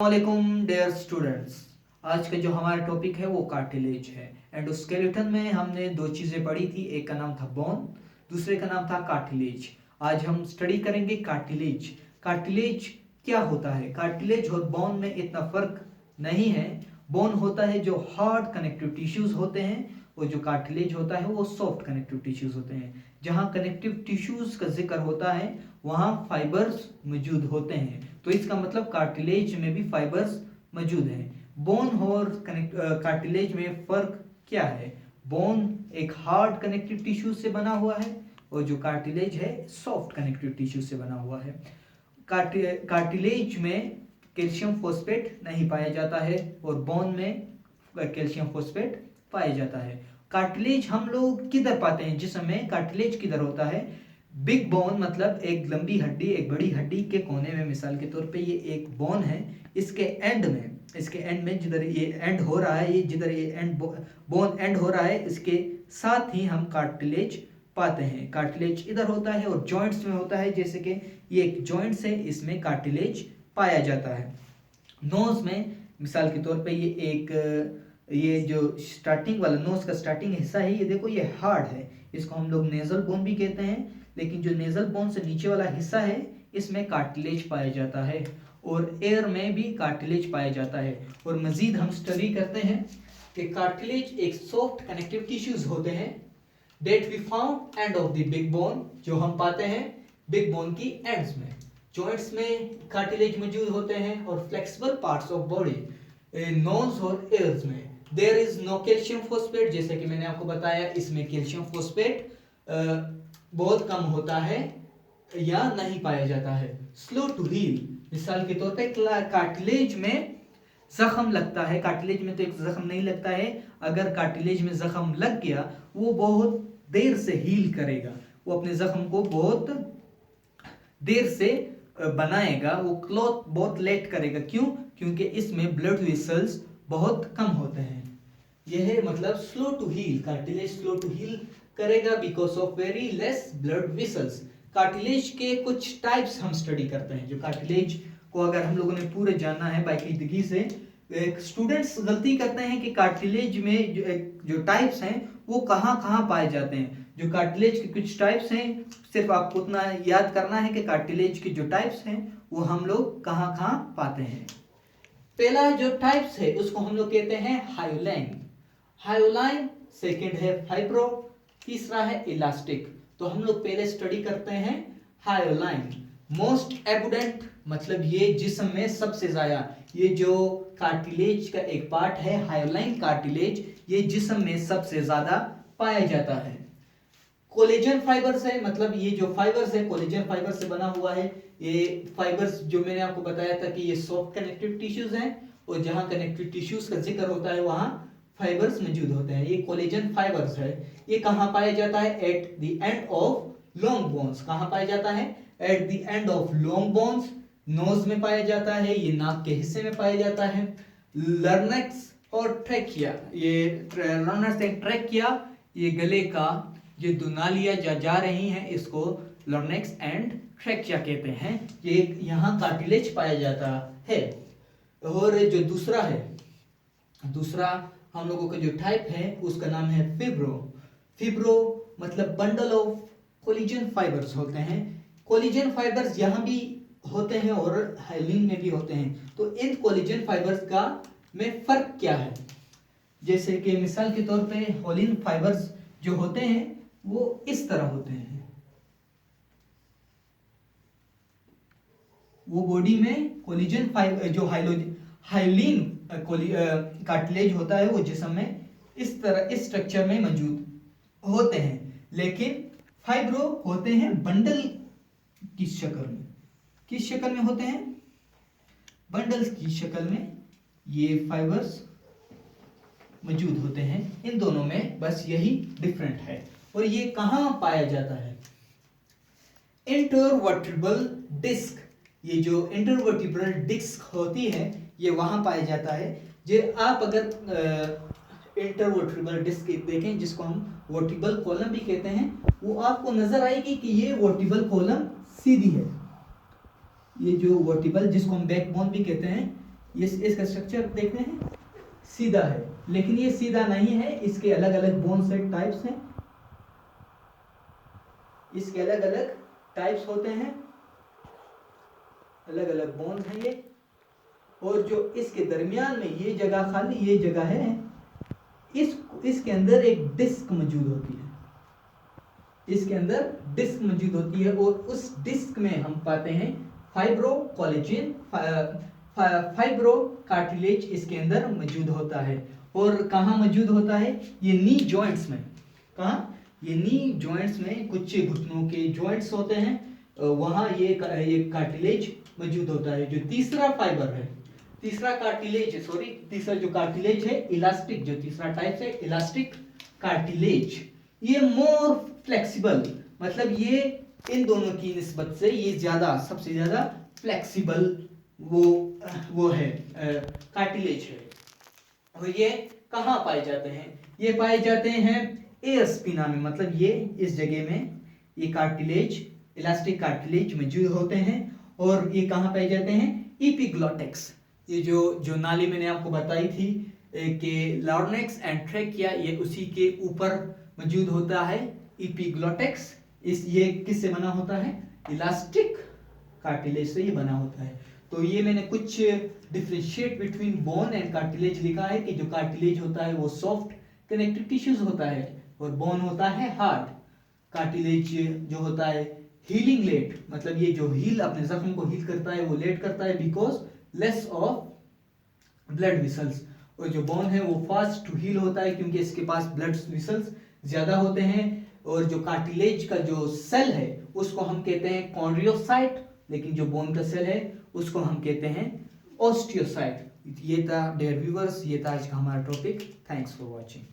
वालेकुम dear students. आज का जो हमारा टॉपिक है वो कार्टिलेज है। एंडोस्केलेटन में हमने दो चीज़ें पढ़ी थी, एक का नाम था बोन, दूसरे का नाम था कार्टिलेज। आज हम स्टडी करेंगे कार्टिलेज। कार्टिलेज क्या होता है? कार्टिलेज और बोन में इतना फर्क नहीं है। बोन होता है जो हार्ड कनेक्टिव टिश्यूज होते हैं, और जो कार्टिलेज होता है वो सॉफ्ट कनेक्टिव टिश्यूज होते हैं। जहाँ कनेक्टिव टिश्यूज का जिक्र होता है वहाँ फाइबर्स मौजूद होते हैं, तो इसका मतलब कार्टिलेज में भी फाइबर्स मौजूद हैं। बोन और कार्टिलेज में फर्क क्या है? बोन एक हार्ड कनेक्टिव टिश्यू से बना हुआ है, और जो कार्टिलेज है सॉफ्ट कनेक्टिव टिश्यू से बना हुआ है। कार्टिलेज में कैल्शियम फॉस्फेट नहीं पाया जाता है, और बोन में कैल्शियम फॉस्फेट पाया जाता है। कार्टिलेज हम लोग किधर पाते हैं? जिस्म में कार्टिलेज किधर होता है? बिग बोन मतलब एक लंबी हड्डी, एक बड़ी हड्डी के कोने में, मिसाल के तौर पे ये एक बोन है, इसके एंड में जिधर ये एंड हो रहा है, ये जिधर ये एंड बोन एंड हो रहा है, इसके साथ ही हम कार्टिलेज पाते हैं। कार्टिलेज इधर होता है और जॉइंट्स में होता है, जैसे कि ये एक जॉइंट्स है, इसमें कार्टिलेज पाया जाता है। नोज में मिसाल के तौर पे ये जो स्टार्टिंग वाला नोज का स्टार्टिंग हिस्सा है, ये देखो ये हार्ड है, इसको हम लोग नेजल बोन भी कहते हैं। लेकिन जो नेजल बोन से नीचे वाला हिस्सा है, इसमें कार्टिलेज पाया जाता है, और एयर में भी कार्टिलेज पाया जाता है। और मजीद हम स्टडी करते हैं कि कार्टिलेज एक सॉफ्ट कनेक्टिव टिश्यूज होते हैं that we found end of the big bone, जो हम पाते हैं बिग बोन की एंड्स में। जॉइंट्स में कार्टिलेज मौजूद होते हैं, और flexible parts of body nose और एयर्स में there is no calcium phosphate. जैसे कि मैंने आपको बताया, इसमें कैल्शियम फॉस्फेट बहुत कम होता है या नहीं पाया जाता है। स्लो टू हील, मिसाल के तौर पे कार्टिलेज में जख्म लगता है, कार्टिलेज में तो एक जख्म नहीं लगता है, अगर कार्टिलेज में जख्म लग गया वो बहुत देर से हील करेगा, वो अपने जख्म को बहुत देर से बनाएगा, वो क्लॉथ बहुत लेट करेगा। क्यों? क्योंकि इसमें ब्लड वेसल्स बहुत कम होते हैं। यह है मतलब slow to heal, cartilage slow to heal करेगा because of very less blood vessels. Cartilage के कुछ टाइप्स हम स्टडी करते हैं। जो कार्टिलेज को अगर हम लोगों ने पूरे जानना है बारीकी से, स्टूडेंट्स गलती करते हैं कि कार्टिलेज में जो टाइप्स हैं वो कहाँ पाए जाते हैं। जो कार्टिलेज के कुछ टाइप्स हैं, सिर्फ आपको उतना याद करना है कि कार्टिलेज के जो टाइप्स हैं वो हम लोग कहाँ पाते हैं। पहला जो टाइप्स है उसको हम लोग कहते हैं हायोलाइन, सेकंड है फाइब्रो, तीसरा है इलास्टिक। तो हम लोग पहले स्टडी करते हैं हायोलाइन। मोस्ट एबुडेंट मतलब ये जिस्म में सबसे ज्यादा, ये जो कार्टिलेज का एक पार्ट है हायोलाइन कार्टिलेज, ये जिस्म में सबसे ज्यादा पाया जाता है। कोलेजन फाइबर्स है, मतलब ये जो फाइबर्स है कोलेजन फाइबर से बना हुआ है। ये फाइबर्स जो मैंने आपको बताया था कि ये सॉफ्ट कनेक्टिव टिश्यूज हैं, और जहां कनेक्टिव टिश्यूज का जिक्र होता है वहां फाइबर्स मौजूद होते हैं। ये कोलेजन फाइबर्स है। ये कहां पाया जाता है? At the end of long bones. कहां पाया जाता है? At the end of long bones. Nose में पाया जाता है, ये नाक के हिस्से में पाया जाता है। लर्नेक्स और ट्रैकिया, ये लर्नेक्स एंड ट्रैकिया, ये गले का जो दुनालियां जा रही हैं, इसको लर्नेक्स एंड ट्रैकिया कहते हैं। ये यहाँ कार्टिलेज पाया जाता है। और जो दूसरा हम लोगों का जो टाइप है उसका नाम है फिब्रो मतलब बंडल ऑफ कोलिजन फाइबर्स होते हैं। कोलिजन फाइबर्स यहाँ भी होते हैं और हाइलिन में भी होते हैं। तो इन कोलिजन फाइबर्स का में फर्क क्या है? जैसे कि मिसाल के तौर पे होलिन फाइबर्स जो होते हैं वो इस तरह होते हैं, वो बॉडी में कोलिजन फाइबर जो हाइलिन कार्टिलेज होता है वो जिस्म में इस तरह इस स्ट्रक्चर में मौजूद होते हैं। लेकिन फाइब्रो होते हैं बंडल की शक्ल में। किस शक्ल में होते हैं? बंडल्स की शक्ल में ये फाइबर्स मौजूद होते हैं। इन दोनों में बस यही डिफरेंट है। और ये कहां पाया जाता है? इंटरवर्टिब्रल डिस्क, ये जो इंटरवर्टिब्रल डिस्क होती है ये वहां पाया जाता है। जो आप अगर इंटरवर्टिब्रल डिस्क देखें, जिसको हम वर्टिब्रल कॉलम भी कहते हैं, वो आपको नजर आएगी कि ये वर्टिब्रल कॉलम सीधी है। ये जो वर्टिब्रल जिसको हम बैकबोन भी कहते हैं, ये इसका स्ट्रक्चर देख रहे हैं, सीधा है, लेकिन ये सीधा नहीं है, इसके अलग अलग बोन सेट टाइप्स हैं, इसके अलग अलग टाइप्स होते हैं, अलग अलग बोन्स हैं ये। और जो इसके दरमियान में ये जगह खाली ये जगह है, इसके अंदर एक डिस्क मौजूद होती है, इसके अंदर डिस्क मौजूद होती है, और उस डिस्क में हम पाते हैं फाइब्रो कोलेजन, फाइब्रो कार्टिलेज इसके अंदर मौजूद होता है। और कहाँ मौजूद होता है? ये नी जॉइंट्स में। कहाँ? ये नी जॉइंट्स में, कुछ घुटनों के जॉइंट्स होते हैं, वहाँ ये कार्टिलेज मौजूद होता है। जो तीसरा फाइबर है, तीसरा कार्टिलेज, सॉरी तीसरा जो कार्टिलेज है इलास्टिक, जो तीसरा टाइप है इलास्टिक कार्टिलेज, ये मोर फ्लेक्सिबल, मतलब ये इन दोनों की निस्बत से ये ज्यादा, सबसे ज्यादा फ्लेक्सिबल वो है कार्टिलेज है। और ये कहाँ पाए जाते हैं? ये पाए जाते हैं एयर स्पिना में, मतलब ये इस जगह में ये कार्टिलेज, इलास्टिक कार्टिलेज मौजूद होते हैं। और ये कहाँ पाए जाते हैं? एपिग्लॉटिक्स, ये जो नाली मैंने आपको बताई थी कि लॉर्नेक्स एंड ट्रेकिया, ये उसी के ऊपर मौजूद होता है एपिग्लॉटिक्स। ये किससे बना होता है? इलास्टिक कार्टिलेज से ये बना होता है। तो ये मैंने कुछ differentiate between bone and cartilage लिखा है कि जो कार्टिलेज होता है वो सॉफ्ट कनेक्टिव टिश्यूज होता है और बोन होता है हार्ड। कार्टिलेज जो होता है हीलिंग लेट, मतलब ये जो हील अपने जख्म को हील करता है वो लेट करता है because less of blood whistles. और जो बोन है वो फास्ट टू हील होता है क्योंकि इसके पास ब्लड विसल्स ज्यादा होते हैं। और जो कार्टिलेज का जो सेल है उसको हम कहते हैं कॉन्ड्रियोसाइट, लेकिन जो बोन का सेल है उसको हम कहते हैं ऑस्टियोसाइट। ये था डियर व्यूअर्स, ये था आज का हमारा टॉपिक। Thanks for watching.